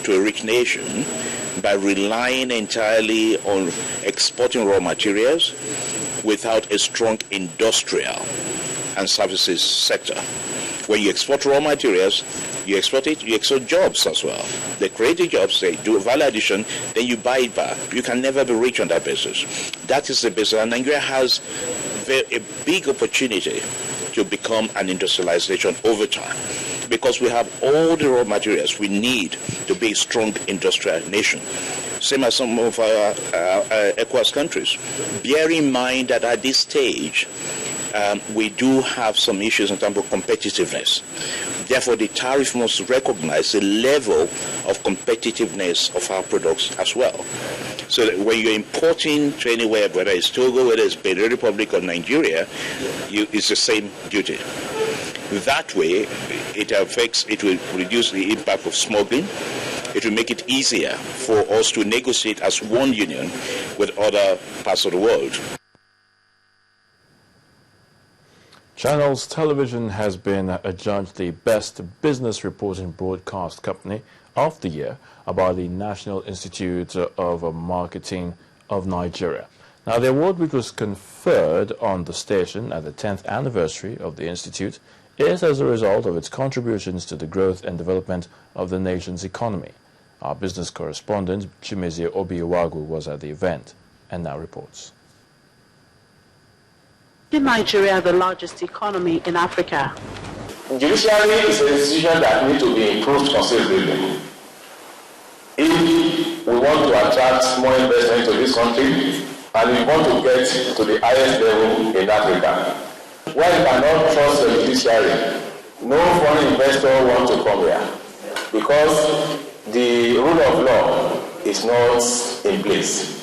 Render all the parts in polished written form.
into a rich nation by relying entirely on exporting raw materials without a strong industrial and services sector. When you export raw materials, you export it, you export jobs as well. They create the jobs, they do value addition, then you buy it back. You can never be rich on that basis. That is the basis. And Nigeria has a big opportunity to become an industrialization over time, because we have all the raw materials we need to be a strong industrial nation. Same as some of our ECOWAS countries. Bear in mind that at this stage, we do have some issues in terms of competitiveness. Therefore, the tariff must recognize the level of competitiveness of our products as well. So that when you're importing to anywhere, whether it's Togo, whether it's Benin Republic or Nigeria, it's the same duty. That way, it will reduce the impact of smuggling. It will make it easier for us to negotiate as one union with other parts of the world. Channels Television has been adjudged the best business reporting broadcast company of the year by the National Institute of Marketing of Nigeria. Now, the award, which was conferred on the station at the 10th anniversary of the institute, is as a result of its contributions to the growth and development of the nation's economy. Our business correspondent, Chimezie Obiwagu, was at the event and now reports. In Nigeria, the largest economy in Africa. Judiciary is an institution that needs to be improved considerably. If we want to attract more investment to this country and we want to get to the highest level in Africa, where you cannot trust the judiciary, no foreign investor wants to come here because the rule of law is not in place.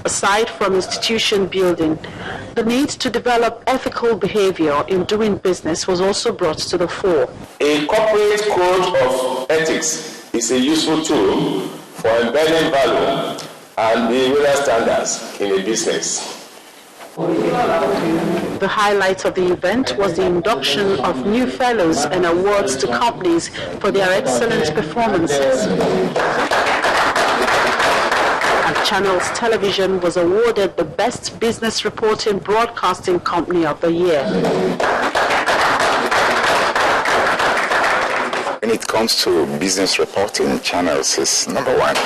Aside from institution building, the need to develop ethical behavior in doing business was also brought to the fore. A corporate code of ethics is a useful tool for embedding value and behavioral standards in a business. The highlight of the event was the induction of new fellows and awards to companies for their excellent performances. Channels Television was awarded the Best Business Reporting Broadcasting Company of the Year. When it comes to business reporting, Channels is number one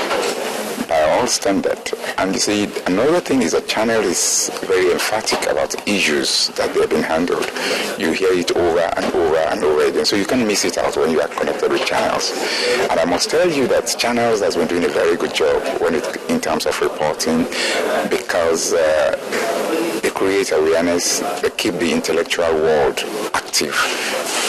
by all standard. And you see, another thing is that Channel is very emphatic about issues that they've been handled. You hear it over and over and over again, so you can't miss it out when you are connected with Channels. And I must tell you that Channels has been doing a very good job in terms of reporting, because they create awareness, they keep the intellectual world active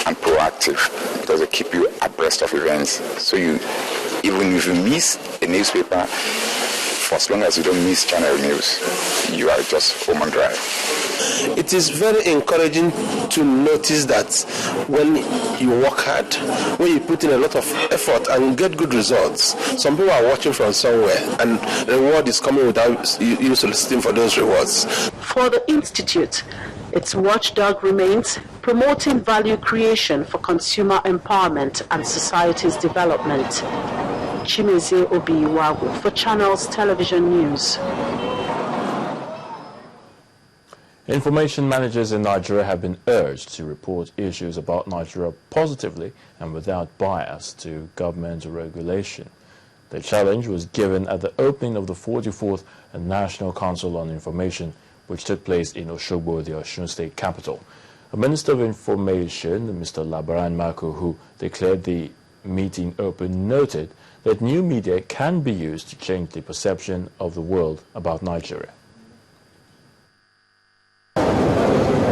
and proactive, because they keep you abreast of events. So even if you miss a newspaper, for as long as you don't miss Channel News, you are just home and dry. It is very encouraging to notice that when you work hard, when you put in a lot of effort and get good results, some people are watching from somewhere and the reward is coming without you soliciting for those rewards. For the Institute, its watchdog remains promoting value creation for consumer empowerment and society's development. Chimezie Obiwagu for Channels Television News. Information managers in Nigeria have been urged to report issues about Nigeria positively and without bias to government regulation. The challenge was given at the opening of the 44th National Council on Information, which took place in Osogbo, the Osun State capital. A Minister of Information, Mr. Labaran Mako, who declared the meeting open, noted that new media can be used to change the perception of the world about Nigeria.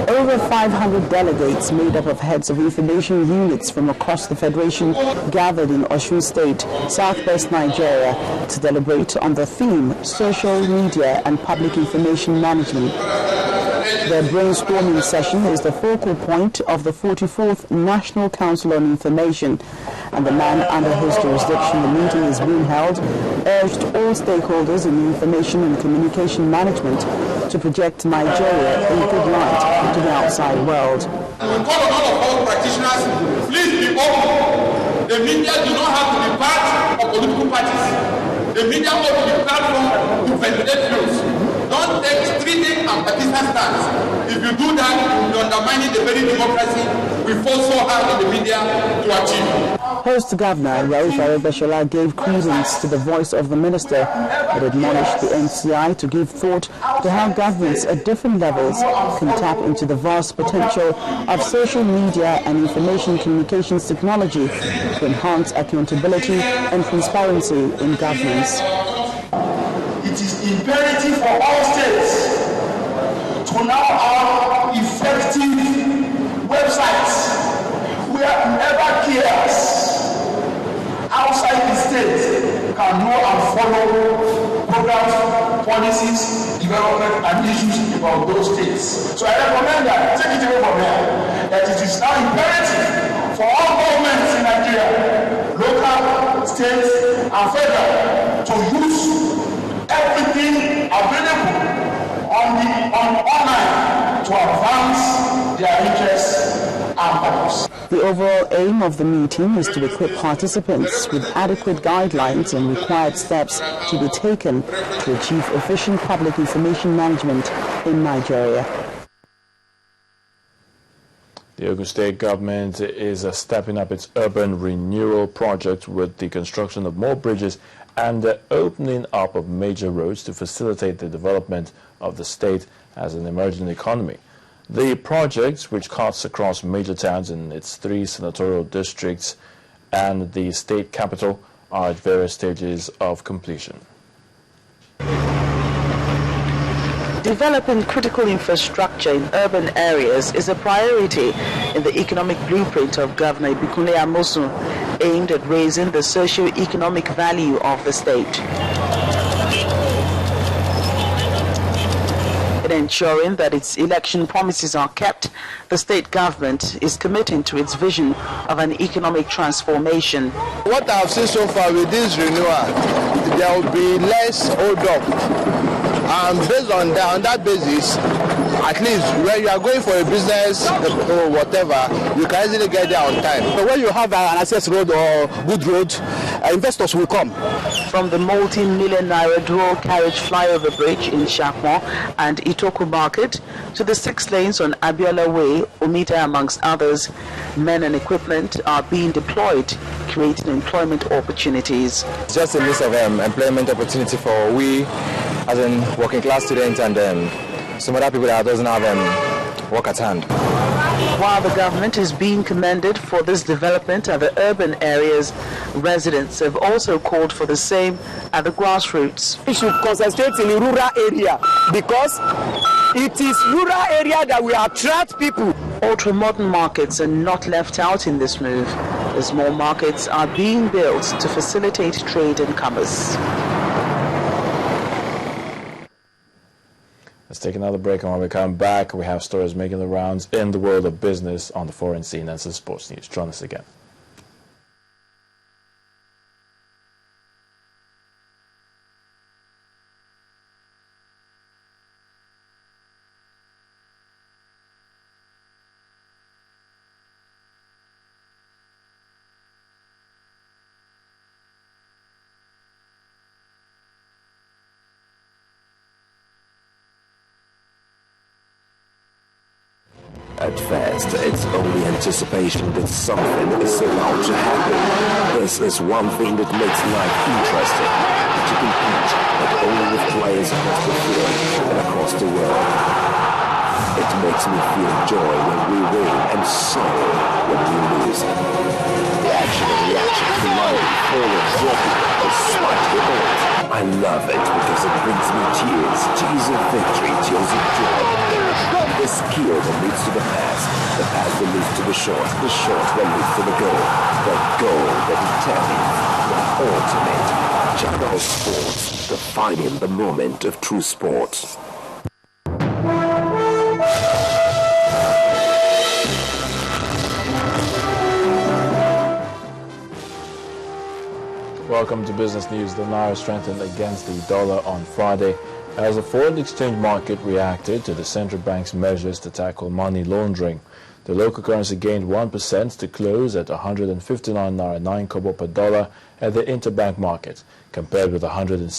Over 500 delegates made up of heads of information units from across the Federation gathered in Osun State, southwest Nigeria, to deliberate on the theme Social Media and Public Information Management. The brainstorming session is the focal point of the 44th National Council on Information, and the man under whose jurisdiction the meeting is being held urged all stakeholders in information and communication management to project Nigeria in good light to the outside world. We call on all practitioners, please be open. The media do not have to be part of political The media ought to be platform to ventilate news. Don't take strident and partisan stance. If you do that, you will be undermining the very democracy we fought so hard in the media to achieve. Host Governor Rauf Aregbesola gave credence to the voice of the minister, but admonished the NCI to give thought to how governments at different levels can tap into the vast potential of social media and information communications technology to enhance accountability and transparency in governance. It is imperative for all states to now have effective websites where whoever cares outside the state can know and follow programs, policies, development, and issues about those states. So I recommend that, take it away from here, that it is now imperative for all governments in Nigeria, local, state, and federal, to use everything available on online to advance their interests and purpose. The overall aim of the meeting is to equip participants with adequate guidelines and required steps to be taken to achieve efficient public information management in Nigeria. The Ogun State government is stepping up its urban renewal project with the construction of more bridges and the opening up of major roads to facilitate the development of the state as an emerging economy. The project, which cuts across major towns in its 3 senatorial districts and the state capital, are at various stages of completion. Developing critical infrastructure in urban areas is a priority in the economic blueprint of Governor Ibikunle Amosun, aimed at raising the socio-economic value of the state. In ensuring that its election promises are kept, the state government is committing to its vision of an economic transformation. What I've seen so far with this renewal, there will be less hold-up. And based on that basis, at least when you are going for a business or whatever, you can easily get there on time. So when you have an access road or good road, investors will come. From the multi-million naira dual carriage flyover bridge in Shakmo and Itoku Market to the 6 lanes on Abiola Way, Omita amongst others, men and equipment are being deployed, creating employment opportunities. It's just a list of employment opportunity for we as in working class students and some other people that doesn't have work at hand. While the government is being commended for this development at the urban areas, residents have also called for the same at the grassroots. We should concentrate in the rural area because it is rural area that will attract people. Ultra-modern markets are not left out in this move, as more markets are being built to facilitate trade and commerce. Let's take another break, and when we come back, we have stories making the rounds in the world of business, on the foreign scene, and some sports news. Join us again. At first, it's only anticipation that something is about to happen. This is one thing that makes life interesting. To compete, not only with players across the field, but across the world. It makes me feel joy when we win and sorrow when we lose. The action and reaction, colliding, forward, dropping, or slight revolt. I love it because it brings me tears. Tears of victory, tears of joy. The skill that leads to the pass that leads to the short that leads to the goal that determines the ultimate. Channel Sports, defining the moment of true sports. Welcome to Business News. The Naira strengthened against the dollar on Friday as the foreign exchange market reacted to the central bank's measures to tackle money laundering. The local currency gained 1% to close at 159 naira 9 kobo per dollar at the interbank market, compared with 106